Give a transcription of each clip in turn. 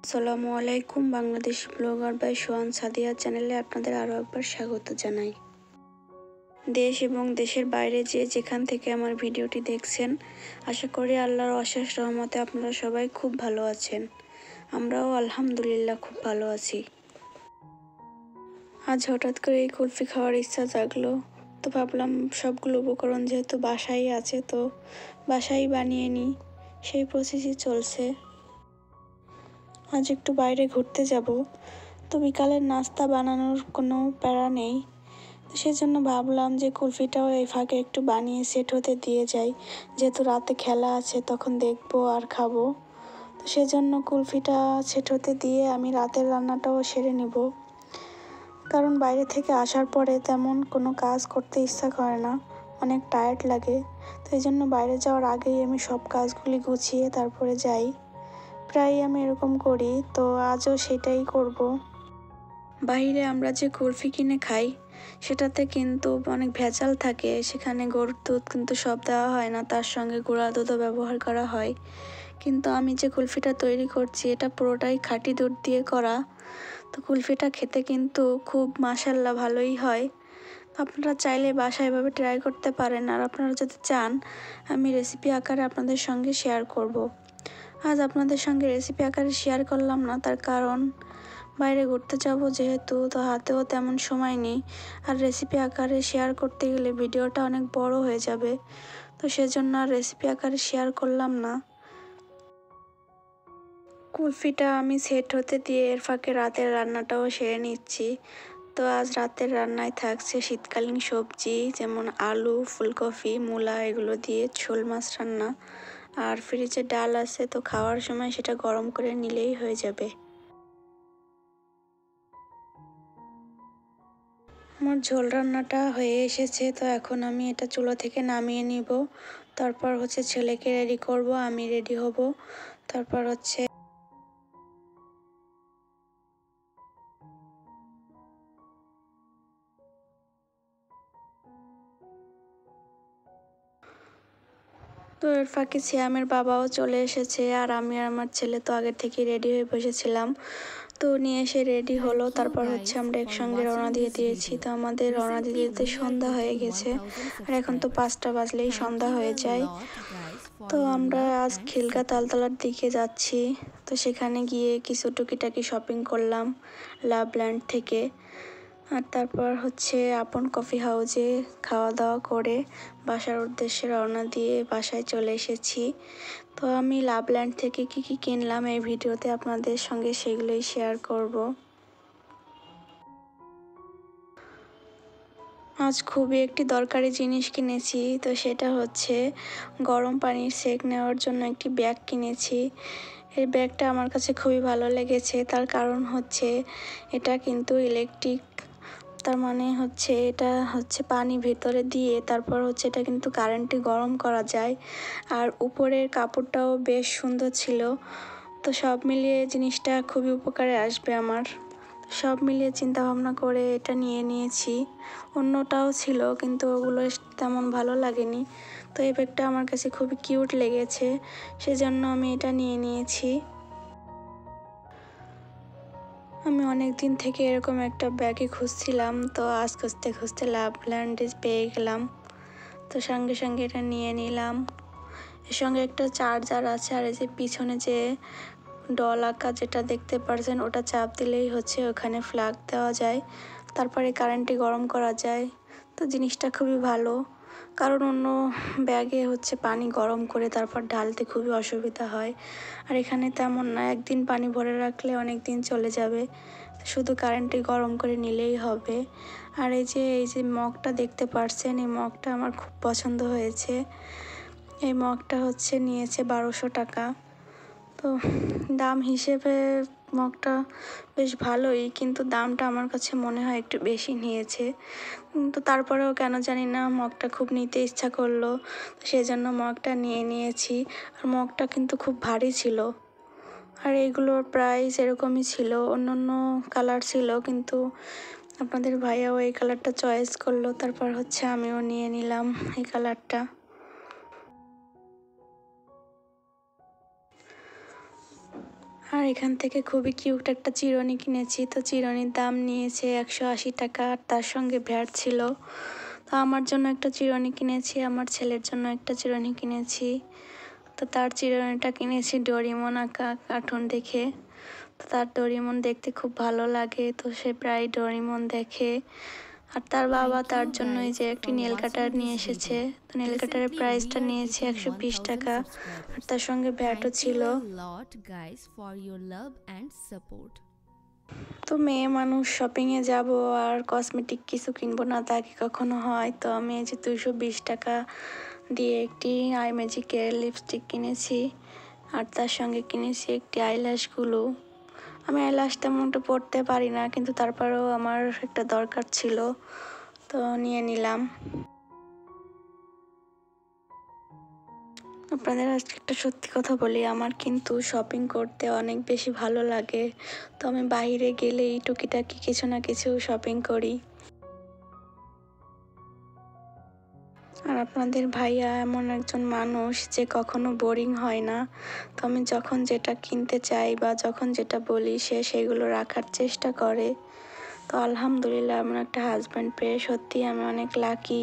আসসালামু আলাইকুম। Bangladesh blogger by সোহান সাদিয়া চ্যানেলে আপনাদের আরও একবার স্বাগত জানাই। দেশ এবং দেশের বাইরে যে যেখান থেকে আমার ভিডিওটি দেখছেন, আশা করি আল্লাহর অশেষ রহমতে আপনারা সবাই খুব ভালো আছেন। আমরাও আলহামদুলিল্লাহ খুব ভালো আছি। আজ হঠাৎ করে এই কুলফি খাওয়ার ইচ্ছা জাগলো, তো ভাবলাম সবগুলো উপকরণ যেহেতু বাসায় আছে, তো বাসায় বানিয়ে নিই, সেই প্রসেসই চলছে। আজ একটু বাইরে ঘুরতে যাব, তো বিকালের নাস্তা বানানোর কোনো প্যারা নেই, তো সেজন্য ভাবলাম যে কুলফিটাও এই ফাঁকে একটু বানিয়ে সেট হতে দিয়ে যাই, যেহেতু রাতে খেলা আছে তখন দেখবো আর খাবো। তো সেজন্য কুলফিটা সেট হতে দিয়ে আমি রাতের রান্নাটাও সেরে নিব, কারণ বাইরে থেকে আসার পরে তেমন কোনো কাজ করতে ইচ্ছা করে না, অনেক টায়ার্ড লাগে। তো এই জন্য বাইরে যাওয়ার আগেই আমি সব কাজগুলি গুছিয়ে তারপরে যাই। প্রায় আমি এরকম করি, তো আজও সেটাই করব। বাইরে আমরা যে কুলফি কিনে খাই সেটাতে কিন্তু অনেক ভেজাল থাকে, সেখানে গরুর দুধ কিন্তু সব দেওয়া হয় না, তার সঙ্গে গুঁড়া দুধও ব্যবহার করা হয়। কিন্তু আমি যে কুলফিটা তৈরি করছি এটা পুরোটাই খাঁটি দুধ দিয়ে করা, তো কুলফিটা খেতে কিন্তু খুব মাশাআল্লাহ ভালোই হয়। আপনারা চাইলে বাসায় এভাবে ট্রাই করতে পারেন, আর আপনারা যদি চান আমি রেসিপি আকারে আপনাদের সঙ্গে শেয়ার করব। আজ আপনাদের সঙ্গে রেসিপি আকারে শেয়ার করলাম না, তার কারণ বাইরে ঘুরতে যাব যেহেতু, তো হাতেও তেমন সময় নেই, আর রেসিপি আকারে শেয়ার করতে গেলে ভিডিওটা অনেক বড় হয়ে যাবে, তো সেজন্য আর রেসিপি আকারে শেয়ার করলাম না। কুলফিটা আমি সেট হতে দিয়ে এর ফাঁকে রাতের রান্নাটাও সেরে নিচ্ছি। তো আজ রাতের রান্নায় থাকছে শীতকালীন সবজি, যেমন আলু, ফুলকপি, মূলা এগুলো দিয়ে ঝোল মাছ রান্না, আর ফ্রিজে ডাল আছে, তো খাওয়ার সময় সেটা গরম করে নিলেই হয়ে যাবে। আমার ঝোল রান্নাটা হয়ে এসেছে, তো এখন আমি এটা চুলো থেকে নামিয়ে নিব। তারপর হচ্ছে ছেলেকে রেডি করব, আমি রেডি হব। তারপর হচ্ছে তো এর ফাঁকে সিয়ামের বাবাও চলে এসেছে, আর আমি আর আমার ছেলে তো আগের থেকেই রেডি হয়ে বসেছিলাম। তো নিয়ে এসে রেডি হলো, তারপর হচ্ছে আমরা একসঙ্গে রওনা দিয়ে দিয়েছি। তো আমাদের রওনা দিতে দিতে সন্ধ্যা হয়ে গেছে, আর এখন তো 5টা বাজলেই সন্ধ্যা হয়ে যায়। তো আমরা আজ খিলগা তালতলার দিকে যাচ্ছি, তো সেখানে গিয়ে কিছু টুকিটাকি শপিং করলাম লাভল্যান্ড থেকে, আর তারপর হচ্ছে আপন কফি হাউসে খাওয়া দাওয়া করে বাসার উদ্দেশ্যে রওনা দিয়ে বাসায় চলে এসেছি। তো আমি লাভল্যান্ড থেকে কি কি কিনলাম এই ভিডিওতে আপনাদের সঙ্গে সেগুলোই শেয়ার করব। আজ খুবই একটি দরকারি জিনিস কিনেছি, তো সেটা হচ্ছে গরম পানির সেক নেওয়ার জন্য একটি ব্যাগ কিনেছি। এই ব্যাগটা আমার কাছে খুবই ভালো লেগেছে, তার কারণ হচ্ছে এটা কিন্তু ইলেকট্রিক, তার মানে হচ্ছে এটা হচ্ছে পানি ভেতরে দিয়ে তারপর হচ্ছে এটা কিন্তু কারেন্টে গরম করা যায়, আর উপরের কাপড়টাও বেশ সুন্দর ছিল। তো সব মিলিয়ে জিনিসটা খুবই উপকারে আসবে আমার। সব মিলিয়ে চিন্তা ভাবনা করে এটা নিয়ে নিয়েছি। অন্যটাও ছিল কিন্তু ওগুলো তেমন ভালো লাগেনি, তো এই ব্যাগটা আমার কাছে খুবই কিউট লেগেছে, সেজন্য আমি এটা নিয়ে নিয়েছি। আমি অনেক দিন থেকে এরকম একটা ব্যাগে খুঁজছিলাম, তো আজ খুঁজতে খুঁজতে লাভল্যান্ডে পেয়ে গেলাম, তো সঙ্গে সঙ্গে এটা নিয়ে নিলাম। এর সঙ্গে একটা চার্জার আছে, আর এই যে পিছনে যে ডল আঁকা যেটা দেখতে পারছেন ওটা চাপ দিলেই হচ্ছে ওখানে ফ্ল্যাগ দেওয়া যায়, তারপরে কারেন্টে গরম করা যায়। তো জিনিসটা খুবই ভালো, কারণ অন্য ব্যাগে হচ্ছে পানি গরম করে তারপর ঢালতে খুবই অসুবিধা হয়, আর এখানে তেমন না, একদিন পানি ভরে রাখলে অনেক দিন চলে যাবে, শুধু কারেন্টে গরম করে নিলেই হবে। আর এই যে মগটা দেখতে পারছেন, এই মগটা আমার খুব পছন্দ হয়েছে। এই মগটা হচ্ছে নিয়েছে 1200 টাকা, তো দাম হিসেবে মগটা বেশ ভালোই, কিন্তু দামটা আমার কাছে মনে হয় একটু বেশি নিয়েছে। তো তারপরেও কেন জানি না মগটা খুব নিতে ইচ্ছা করলো, সেজন্য মগটা নিয়ে নিয়েছি। আর মগটা কিন্তু খুব ভারী ছিল, আর এগুলোর প্রাইস এরকমই ছিল, অন্য অন্য কালার ছিল, কিন্তু আপনাদের ভাইয়াও এই কালারটা চয়েস করলো, তারপর হচ্ছে আমিও নিয়ে নিলাম এই কালারটা। আর এখান থেকে খুবই কিউট একটা চিরুনি কিনেছি। তো চিরুনির দাম নিয়েছে 180 টাকা, আর তার সঙ্গে ভ্যাট ছিল। তো আমার জন্য একটা চিরুনি কিনেছি, আমার ছেলের জন্য একটা চিরুনি কিনেছি। তো তার চিরুনিটা কিনেছি ডোরিমন আঁকা কার্টুন দেখে। তো তার ডোরিমন দেখতে খুব ভালো লাগে, তো সে প্রায় ডোরিমন দেখে। আর তার বাবা Thank তার you জন্য এই guys যে একটি for নেল কাটার watching নিয়ে this এসেছে। video. তো নেল কাটারের Recently প্রাইসটা we are নিয়েছে hitting 120 1000 টাকা, আর subscribers. তার সঙ্গে ভ্যাটও Thank ছিল। you a lot guys for your love and support. তো মেয়ে মানুষ শপিংয়ে যাব আর কসমেটিক কিছু কিনবো না তা কি কখনো হয়? তো আমি এই যে 220 টাকা দিয়ে একটি আই ম্যাজিকের লিপস্টিক কিনেছি, আর তার সঙ্গে কিনেছি একটি আইল্যাশ গ্লু। আমি আইল্যাশ তেমনটা পরতে পারি না, কিন্তু তারপরেও আমার একটা দরকার ছিল, তো নিয়ে নিলাম। আপনাদের আজকে একটা সত্যি কথা বলি, আমার কিন্তু শপিং করতে অনেক বেশি ভালো লাগে। তো আমি বাইরে গেলেই টুকিটাকি কিছু না কিছু শপিং করি। আর আপনাদের ভাইয়া এমন একজন মানুষ যে কখনো বোরিং হয় না। তো আমি যখন যেটা কিনতে চাই বা যখন যেটা বলি সে সেগুলো রাখার চেষ্টা করে। তো আলহামদুলিল্লাহ এমন একটা হাজব্যান্ড পেয়ে সত্যি আমি অনেক লাকি।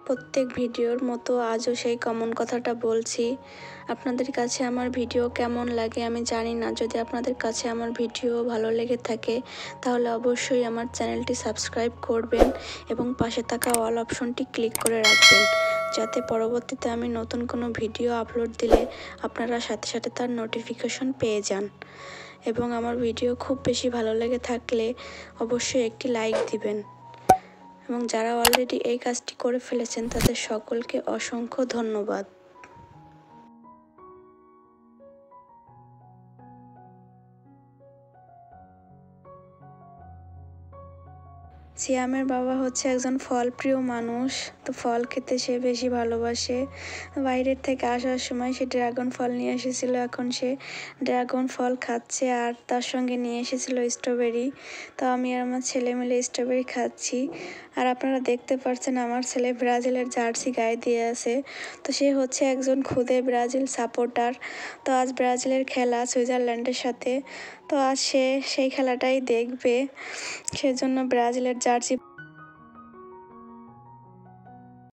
প্রত্যেক ভিডিওর মতো আজও সেই কমন কথাটা বলছি, আপনাদের কাছে আমার ভিডিও কেমন লাগে আমি জানি না। যদি আপনাদের কাছে আমার ভিডিও ভালো লেগে থাকে তাহলে অবশ্যই আমার চ্যানেলটি সাবস্ক্রাইব করবেন এবং পাশে থাকা অল অপশনটি ক্লিক করে রাখবেন, যাতে পরবর্তীতে আমি নতুন কোনো ভিডিও আপলোড দিলে আপনারা সাথে সাথে তার নোটিফিকেশন পেয়ে যান। এবং আমার ভিডিও খুব বেশি ভালো লেগে থাকলে অবশ্যই একটি লাইক দিবেন। এবং যারা অলরেডি এই কাজটি করে ফেলেছেন তাদের সকলকে অসংখ্য ধন্যবাদ। সিয়ামের বাবা হচ্ছে একজন ফলপ্রিয় মানুষ, তো ফল খেতে সে বেশি ভালোবাসে। বাইরের থেকে আসার সময় সে ড্রাগন ফল নিয়ে এসেছিল, এখন সে ড্রাগন ফল খাচ্ছে, আর তার সঙ্গে নিয়ে এসেছিল স্ট্রবেরি। তো আমি আর আমার ছেলে মিলে স্ট্রবেরি খাচ্ছি। আর আপনারা দেখতে পাচ্ছেন আমার ছেলে ব্রাজিলের জার্সি গায়ে দিয়ে আছে। তো সে হচ্ছে একজন খুদে ব্রাজিল সাপোর্টার। তো আজ ব্রাজিলের খেলা সুইজারল্যান্ডের সাথে, তো আজ সে সেই খেলাটাই দেখবে, সেজন্য ব্রাজিলের জার্সি